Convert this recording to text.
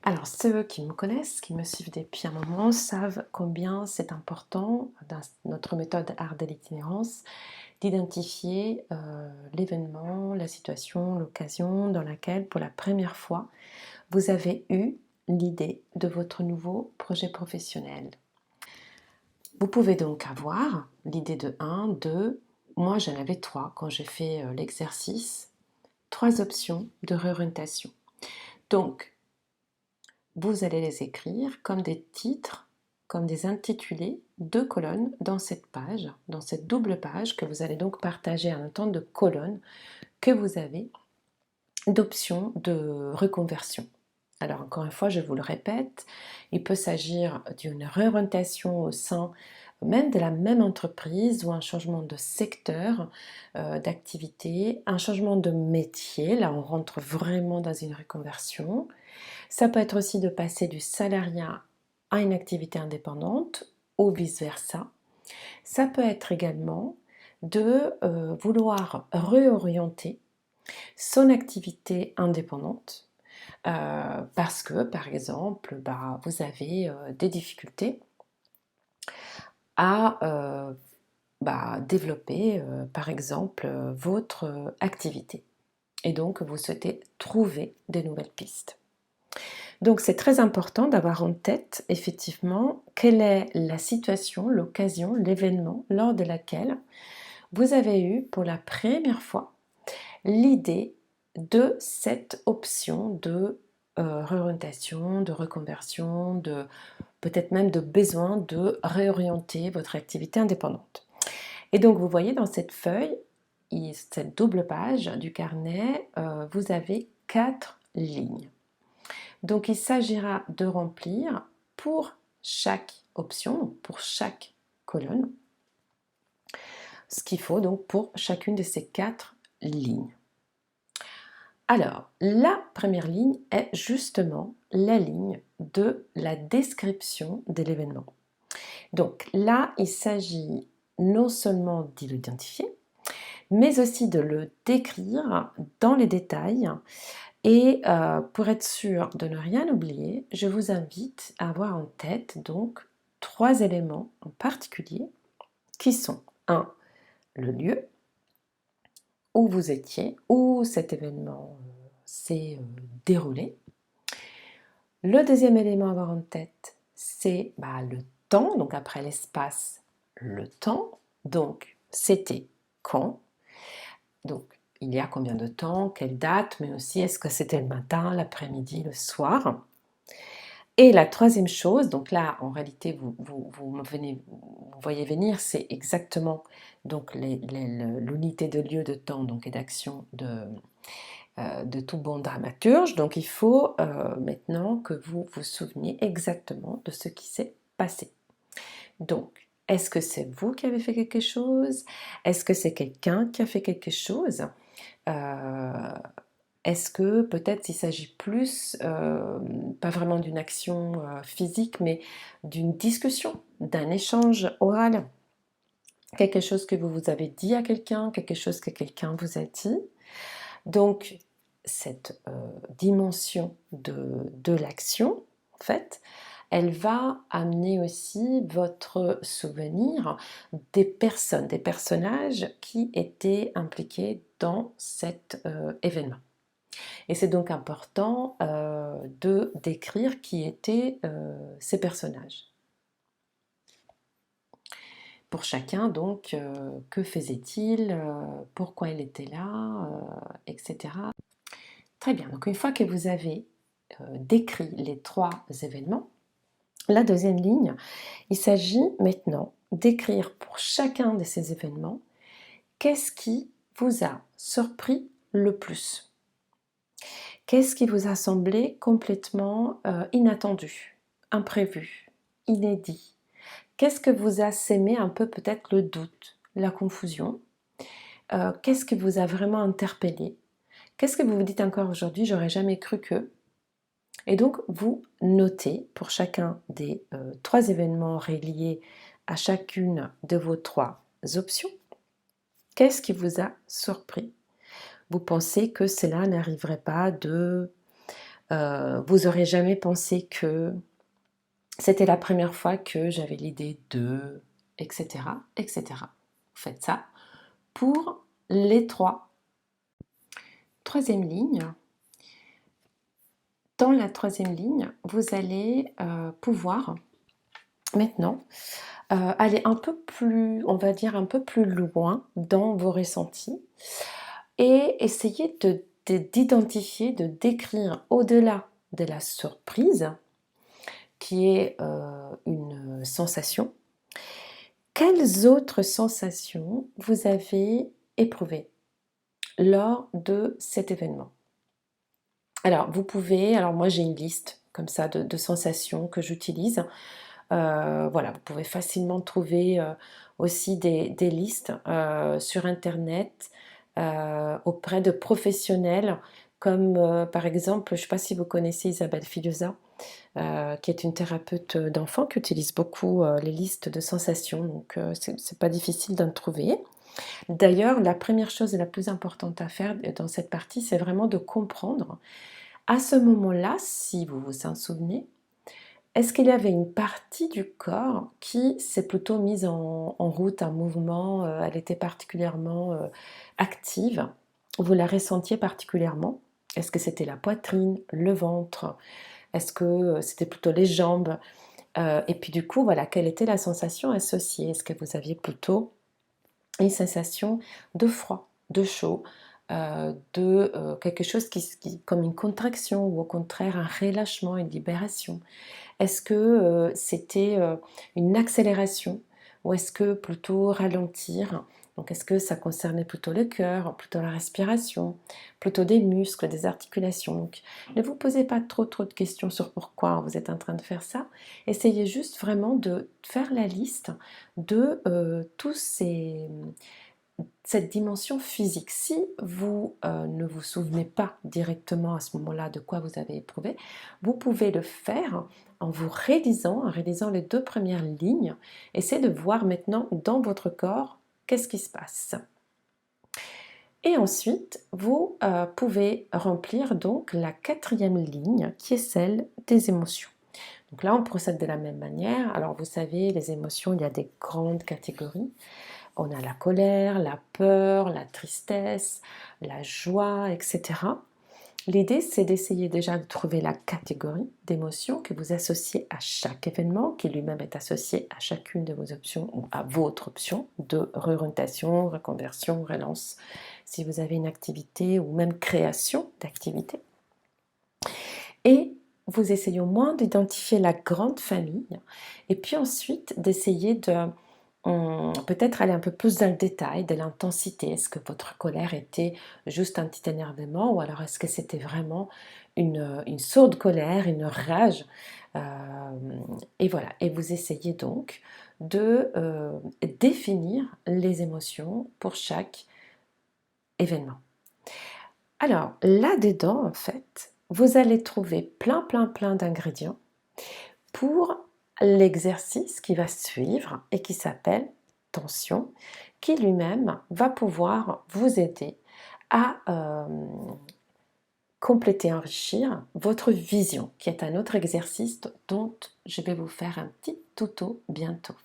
Alors, ceux qui me connaissent, qui me suivent depuis un moment, savent combien c'est important dans notre méthode art de l'itinérance d'identifier l'événement, la situation, l'occasion dans laquelle, pour la première fois, vous avez eu l'idée de votre nouveau projet professionnel. Vous pouvez donc avoir l'idée de 1, 2, moi j'en avais 3 quand j'ai fait l'exercice, 3 options de réorientation. Donc, vous allez les écrire comme des titres, comme des intitulés, 2 colonnes dans cette page, dans cette double page que vous allez donc partager en temps de colonnes que vous avez d'options de reconversion. Alors encore une fois, je vous le répète, il peut s'agir d'une réorientation au sein même de la même entreprise ou un changement de secteur d'activité, un changement de métier, là on rentre vraiment dans une reconversion. Ça peut être aussi de passer du salariat à une activité indépendante ou vice-versa. Ça peut être également de vouloir réorienter son activité indépendante parce que, par exemple, vous avez des difficultés à développer, par exemple, votre activité. Et donc, vous souhaitez trouver des nouvelles pistes. Donc c'est très important d'avoir en tête effectivement quelle est la situation, l'occasion, l'événement lors de laquelle vous avez eu pour la première fois l'idée de cette option de réorientation, de reconversion, de peut-être même de besoin de réorienter votre activité indépendante. Et donc vous voyez dans cette feuille, cette double page du carnet, vous avez 4 lignes. Donc il s'agira de remplir pour chaque option, pour chaque colonne, ce qu'il faut donc pour chacune de ces 4 lignes. Alors, la première ligne est justement la ligne de la description de l'événement. Donc là, il s'agit non seulement de l'identifier, mais aussi de le décrire dans les détails. Et pour être sûr de ne rien oublier, je vous invite à avoir en tête donc 3 éléments en particulier qui sont 1, le lieu où vous étiez, où cet événement s'est déroulé. Le deuxième élément à avoir en tête, c'est le temps, donc après l'espace, le temps. Donc, c'était quand? Donc, il y a combien de temps, quelle date, mais aussi est-ce que c'était le matin, l'après-midi, le soir? Et la troisième chose, donc là, en réalité, vous voyez venir, c'est exactement donc l'unité de lieu, de temps donc, et d'action de tout bon dramaturge. Donc il faut maintenant que vous vous souveniez exactement de ce qui s'est passé. Donc, est-ce que c'est vous qui avez fait quelque chose? Est-ce que c'est quelqu'un qui a fait quelque chose? Est-ce que peut-être il s'agit plus, pas vraiment d'une action physique, mais d'une discussion, d'un échange oral? Quelque chose que vous avez dit à quelqu'un, quelque chose que quelqu'un vous a dit. Donc, cette dimension de l'action, en fait, elle va amener aussi votre souvenir des personnes, des personnages qui étaient impliqués dans cet événement. Et c'est donc important de décrire qui étaient ces personnages. Pour chacun, donc, que faisait-il, pourquoi il était là, etc. Très bien, donc une fois que vous avez décrit les 3 événements, la deuxième ligne, il s'agit maintenant d'écrire pour chacun de ces événements qu'est-ce qui vous a surpris le plus. Qu'est-ce qui vous a semblé complètement inattendu, imprévu, inédit? Qu'est-ce que vous a sémé un peu peut-être le doute, la confusion? Qu'est-ce qui vous a vraiment interpellé? Qu'est-ce que vous vous dites encore aujourd'hui, j'aurais jamais cru que? Et donc vous notez pour chacun des 3 événements reliés à chacune de vos 3 options, qu'est-ce qui vous a surpris? Vous pensez que cela n'arriverait pas de vous n'aurez jamais pensé que c'était la première fois que j'avais l'idée de, etc., etc. Vous faites ça pour les trois. Troisième ligne. Dans la troisième ligne, vous allez pouvoir maintenant aller un peu plus, on va dire un peu plus loin dans vos ressentis et essayer d'identifier, de décrire au-delà de la surprise, qui est une sensation, quelles autres sensations vous avez éprouvées lors de cet événement. Alors, vous pouvez, alors moi j'ai une liste comme ça de sensations que j'utilise. Voilà, vous pouvez facilement trouver aussi des listes sur Internet auprès de professionnels comme par exemple, je ne sais pas si vous connaissez Isabelle Filiosa, qui est une thérapeute d'enfants qui utilise beaucoup les listes de sensations, donc c'est pas difficile d'en trouver. D'ailleurs, la première chose et la plus importante à faire dans cette partie, c'est vraiment de comprendre à ce moment-là, si vous vous en souvenez, est-ce qu'il y avait une partie du corps qui s'est plutôt mise en route, en mouvement, elle était particulièrement active, vous la ressentiez particulièrement? Est-ce que c'était la poitrine, le ventre? Est-ce que c'était plutôt les jambes? Et puis du coup, voilà, quelle était la sensation associée? Est-ce que vous aviez plutôt une sensation de froid, de chaud, de quelque chose comme une contraction ou au contraire un relâchement, une libération? Est-ce que c'était une accélération ou est-ce que plutôt ralentir? Donc est-ce que ça concernait plutôt le cœur, plutôt la respiration, plutôt des muscles, des articulations? Donc ne vous posez pas trop de questions sur pourquoi vous êtes en train de faire ça. Essayez juste vraiment de faire la liste de tous cette dimension physique. Si vous ne vous souvenez pas directement à ce moment-là de quoi vous avez éprouvé, vous pouvez le faire en en réalisant les 2 premières lignes. Essayez de voir maintenant dans votre corps qu'est-ce qui se passe. Et ensuite, vous pouvez remplir donc la 4e ligne qui est celle des émotions. Donc là, on procède de la même manière. Alors vous savez, les émotions, il y a des grandes catégories. On a la colère, la peur, la tristesse, la joie, etc. L'idée, c'est d'essayer déjà de trouver la catégorie d'émotions que vous associez à chaque événement, qui lui-même est associé à chacune de vos options ou à votre option de réorientation, reconversion, relance, si vous avez une activité ou même création d'activité. Et vous essayez au moins d'identifier la grande famille et puis ensuite d'essayer de peut-être aller un peu plus dans le détail de l'intensité. Est-ce que votre colère était juste un petit énervement ou alors est-ce que c'était vraiment une sourde colère, une rage? Et voilà, et vous essayez donc de définir les émotions pour chaque événement. Alors là-dedans, en fait, vous allez trouver plein d'ingrédients pour l'exercice qui va suivre et qui s'appelle tension, qui lui-même va pouvoir vous aider à compléter, enrichir votre vision, qui est un autre exercice dont je vais vous faire un petit tuto bientôt.